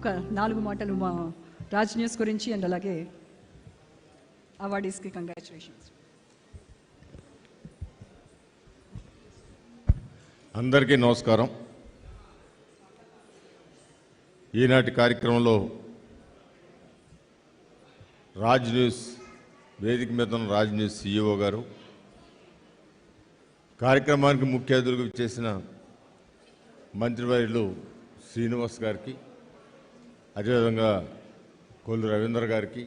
ఒక 4 మాటలు మా రాజ్ న్యూస్ గురించి అండ్ అలాగే అవార్డీస్కి కంగ్రాచులేషన్స్. అందరికీ నమస్కారం. ఈనాటి కార్యక్రమంలో రాజ్ న్యూస్ వేదిక మీద ఉన్న రాజ్ న్యూస్ CEO గారు, కార్యక్రమానికి ముఖ్య అతిథులుగా చేసిన మంత్రివర్యులు శ్రీనివాస్ గారికి, అదేవిధంగా కొల్లు రవీంద్ర గారికి,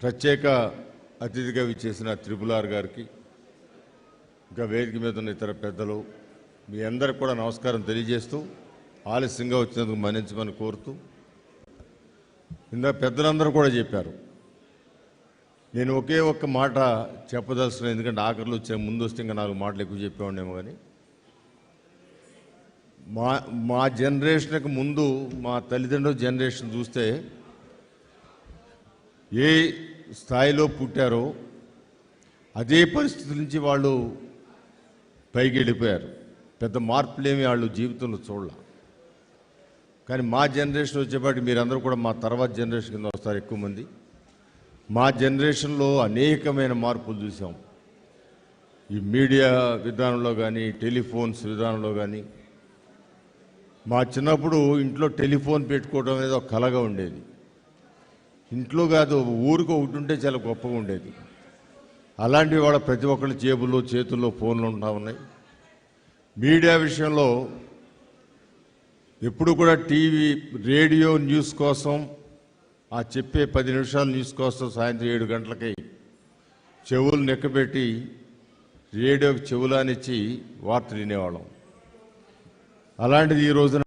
ప్రత్యేక అతిథిగా విచ్చేసిన RRR గారికి, ఇంకా వేదిక మీద ఉన్న ఇతర పెద్దలు, మీ అందరికి కూడా నమస్కారం తెలియజేస్తూ ఆలస్యంగా వచ్చినందుకు మన్నించమని కోరుతూ, ఇందాక పెద్దలందరూ కూడా చెప్పారు, నేను ఒకే ఒక్క మాట చెప్పదలుచుకున్నాను. ఎందుకంటే ఆఖరిలో వచ్చే ముందు వస్తే ఇంకా 4 మాటలు ఎక్కువ చెప్పేవాడేమో. కానీ మా జనరేషన్కి ముందు మా తల్లిదండ్రుల జనరేషన్ చూస్తే ఏ స్థాయిలో పుట్టారో అదే పరిస్థితి నుంచి వాళ్ళు పైకి వెళ్ళిపోయారు. పెద్ద మార్పులేమి వాళ్ళు జీవితంలో చూడాల. కానీ మా జనరేషన్ వచ్చేపాటికి మీరందరూ కూడా మా తర్వాత జనరేషన్ కింద వస్తారు ఎక్కువ మంది. మా జనరేషన్లో అనేకమైన మార్పులు చూసాం. ఈ మీడియా విధానంలో కానీ, టెలిఫోన్స్ విధానంలో కానీ. మా చిన్నప్పుడు ఇంట్లో టెలిఫోన్ పెట్టుకోవడం అనేది ఒక కళగా ఉండేది. ఇంట్లో కాదు, ఊరికి ఒకటి ఉంటే చాలా గొప్పగా ఉండేది. అలాంటివి వాళ్ళ ప్రతి ఒక్కరి జేబుల్లో చేతుల్లో ఫోన్లు ఉంటా ఉన్నాయి. మీడియా విషయంలో ఎప్పుడు కూడా టీవీ, రేడియో న్యూస్ కోసం, ఆ చెప్పే 10 నిమిషాల న్యూస్ కోసం సాయంత్రం 7 గంటలకి చెవులు నెక్కబెట్టి రేడియోకి చెవులానిచ్చి వార్తలు వినేవాళ్ళం. అలాంటిది ఈ రోజున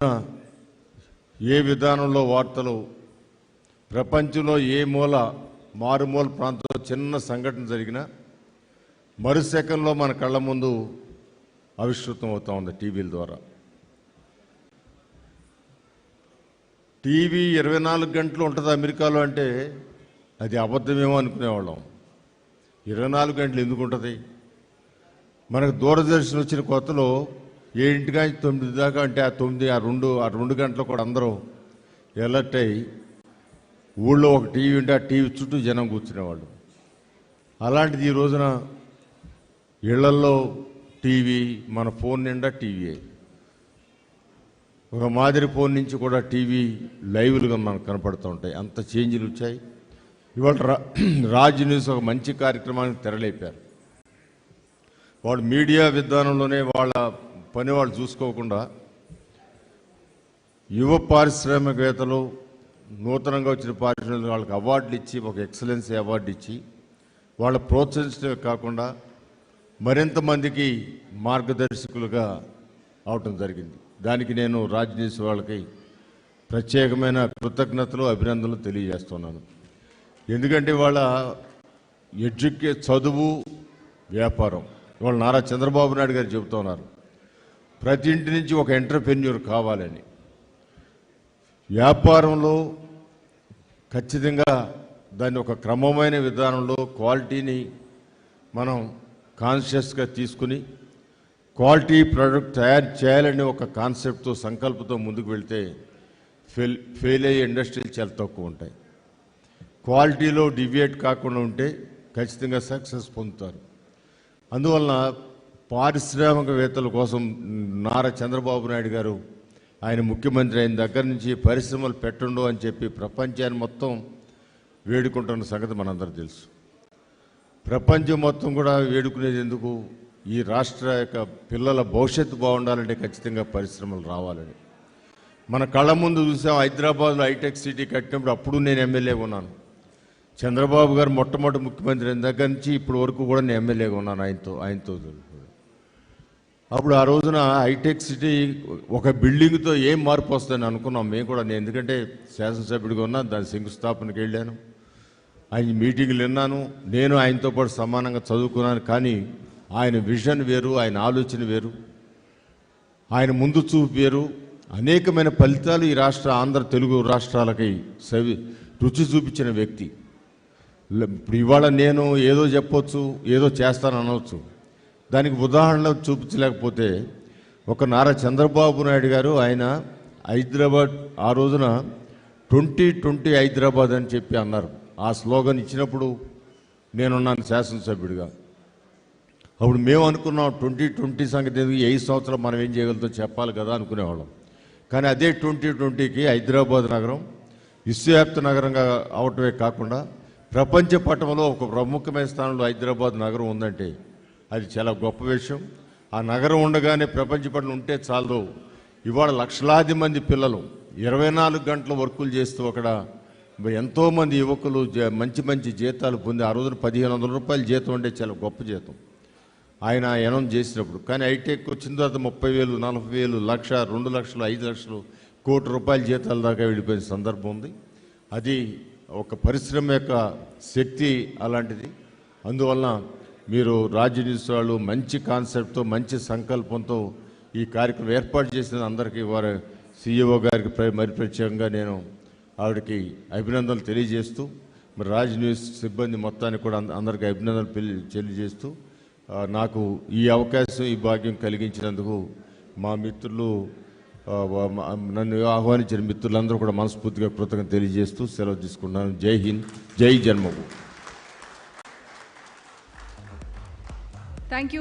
ఏ విధానంలో వార్తలు, ప్రపంచంలో ఏ మూల, మారుమూల ప్రాంతంలో చిన్న సంఘటన జరిగినా మరుసెకండ్లో మన కళ్ళ ముందు ఆవిష్కృతం అవుతూ ఉంది టీవీల ద్వారా. టీవీ 24 గంటలు ఉంటుంది అమెరికాలో అంటే అది అబద్ధమేమో అనుకునేవాళ్ళం. 24 గంటలు ఎందుకు ఉంటుంది? మనకు దూరదర్శన్ వచ్చిన కొత్తలో 7 నుంచి 9 దాకా, అంటే ఆ 2 గంటలు కూడా అందరూ ఎలర్ట్ అయ్యి ఊళ్ళో ఒక టీవీ ఉంటే ఆ టీవీ చుట్టూ జనం కూర్చునేవాళ్ళు. అలాంటిది ఈ రోజున ఇళ్లల్లో టీవీ, మన ఫోన్ నిండా టీవీయే. ఒక మాదిరి ఫోన్ నుంచి కూడా టీవీ లైవ్లుగా మనకు కనపడుతూ ఉంటాయి. అంత చేంజ్లు వచ్చాయి. ఇవాళ రాజ్ న్యూస్ ఒక మంచి కార్యక్రమానికి తెరలేపారు. వాళ్ళు మీడియా విధానంలోనే వాళ్ళ పని వాళ్ళు చూసుకోకుండా యువ పారిశ్రామికవేత్తలు, నూతనంగా వచ్చిన పారిశ్రామిక వాళ్ళకి అవార్డులు ఇచ్చి, ఒక ఎక్సలెన్సీ అవార్డు ఇచ్చి వాళ్ళ ప్రోత్సహించడమే కాకుండా మరింత మందికి మార్గదర్శకులుగా అవటం జరిగింది. దానికి నేను రాజ్ న్యూస్ వాళ్ళకి ప్రత్యేకమైన కృతజ్ఞతలు, అభినందనలు తెలియజేస్తున్నాను. ఎందుకంటే వాళ్ళ చదువు, వ్యాపారం, ఇవాళ నారా చంద్రబాబు నాయుడు గారు చెబుతున్నారు ప్రతి ఇంటి నుంచి ఒక ఎంటర్‌ప్రెన్యూర్ కావాలని. వ్యాపారంలో ఖచ్చితంగా దాన్ని ఒక క్రమమైన విధానంలో క్వాలిటీని మనం కాన్షియస్గా తీసుకుని క్వాలిటీ ప్రోడక్ట్ తయారు చేయాలని ఒక కాన్సెప్ట్తో, సంకల్పంతో ముందుకు వెళ్తే ఫెయిల్ అయ్యే ఇండస్ట్రీలు చాలా తక్కువ ఉంటాయి. క్వాలిటీలో డివియేట్ కాకుండా ఉంటే ఖచ్చితంగా సక్సెస్ పొందుతారు. అందువలన పారిశ్రామికవేత్తల కోసం నారా చంద్రబాబు నాయుడు గారు ఆయన ముఖ్యమంత్రి అయిన దగ్గర నుంచి పరిశ్రమలు పెట్టండు అని చెప్పి ప్రపంచాన్ని మొత్తం వేడుకుంటున్న సంగతి మనందరూ తెలుసు. ప్రపంచం మొత్తం కూడా వేడుకునేది ఎందుకు? ఈ రాష్ట్ర యొక్క పిల్లల భవిష్యత్తు బాగుండాలంటే ఖచ్చితంగా పరిశ్రమలు రావాలని. మన కళ్ళ ముందు చూసాం, హైదరాబాద్లో హైటెక్ సిటీ కట్టినప్పుడు అప్పుడు నేను ఎమ్మెల్యేగా ఉన్నాను. చంద్రబాబు గారు మొట్టమొదటి ముఖ్యమంత్రి అయిన దగ్గర నుంచి ఇప్పటి వరకు కూడా నేను ఎమ్మెల్యేగా ఉన్నాను ఆయనతో. అప్పుడు ఆ రోజున హైటెక్ సిటీ ఒక బిల్డింగ్తో ఏం మార్పు వస్తుందని అనుకున్నాం మేము కూడా. నేను ఎందుకంటే శాసనసభ్యుడిగా ఉన్నాను, దాని శంకుస్థాపనకి వెళ్ళాను, ఆయన మీటింగ్లు విన్నాను, నేను ఆయనతో పాటు సమానంగా చదువుకున్నాను. కానీ ఆయన విజన్ వేరు, ఆయన ఆలోచన వేరు, ఆయన ముందు చూపు వేరు. అనేకమైన ఫలితాలు ఈ ఆంధ్ర తెలుగు రాష్ట్రాలకి రుచి చూపించిన వ్యక్తి. ఇప్పుడు ఇవాళ నేను ఏదో చెప్పొచ్చు, ఏదో చేస్తాను అనవచ్చు, దానికి ఉదాహరణ చూపించలేకపోతే ఒక నారా చంద్రబాబు నాయుడు గారు ఆయన హైదరాబాద్ ఆ రోజున 2020 హైదరాబాద్ అని చెప్పి అన్నారు. ఆ స్లోగన్ ఇచ్చినప్పుడు నేనున్నాను శాసనసభ్యుడిగా. అప్పుడు మేము అనుకున్నాం 2020 సంగతి ఎందుకు, 5 సంవత్సరాలు మనం ఏం చేయగలుగుతాం చెప్పాలి కదా అనుకునేవాళ్ళం. కానీ అదే 2020కి హైదరాబాద్ నగరం విశ్వవ్యాప్త నగరంగా అవటమే కాకుండా ప్రపంచ పటంలో ఒక ప్రముఖమైన స్థానంలో హైదరాబాద్ నగరం ఉందంటే అది చాలా గొప్ప విషయం. ఆ నగరం ఉండగానే ప్రపంచ పటం ఉంటే చాలు. ఇవాళ లక్షలాది మంది పిల్లలు 24 గంటలు వర్కులు చేస్తూ అక్కడ ఎంతోమంది యువకులు మంచి మంచి జీతాలు పొంది, ఆ రోజున 1500 రూపాయల జీతం అంటే చాలా గొప్ప జీతం ఆయన అనౌన్స్ చేసినప్పుడు. కానీ హైటెక్ వచ్చిన తర్వాత 30,000, 40,000, 1,00,000, 2 లక్షలు, 5 లక్షలు, కోటి రూపాయల జీతాల దాకా వెళ్ళిపోయిన సందర్భం ఉంది. అది ఒక పరిశ్రమ యొక్క శక్తి అలాంటిది. అందువలన మీరు రాజ్య న్యూస్ వాళ్ళు మంచి కాన్సెప్ట్తో, మంచి సంకల్పంతో ఈ కార్యక్రమం ఏర్పాటు చేసిన అందరికీ, వారి CEO గారికి మరి ప్రత్యేకంగా నేను ఆవిడకి అభినందనలు తెలియజేస్తూ, మరి రాజ్ న్యూస్ సిబ్బంది మొత్తానికి కూడా అందరికీ అభినందనలు తెలియజేస్తూ, నాకు ఈ అవకాశం, ఈ భాగ్యం కలిగించినందుకు మా మిత్రులు, నన్ను ఆహ్వానించిన మిత్రులందరూ కూడా మనస్ఫూర్తిగా కృతజ్ఞత తెలియజేస్తూ సెలవు తీసుకున్నాను. జై హింద్, జై జన్మభూమి. Thank you.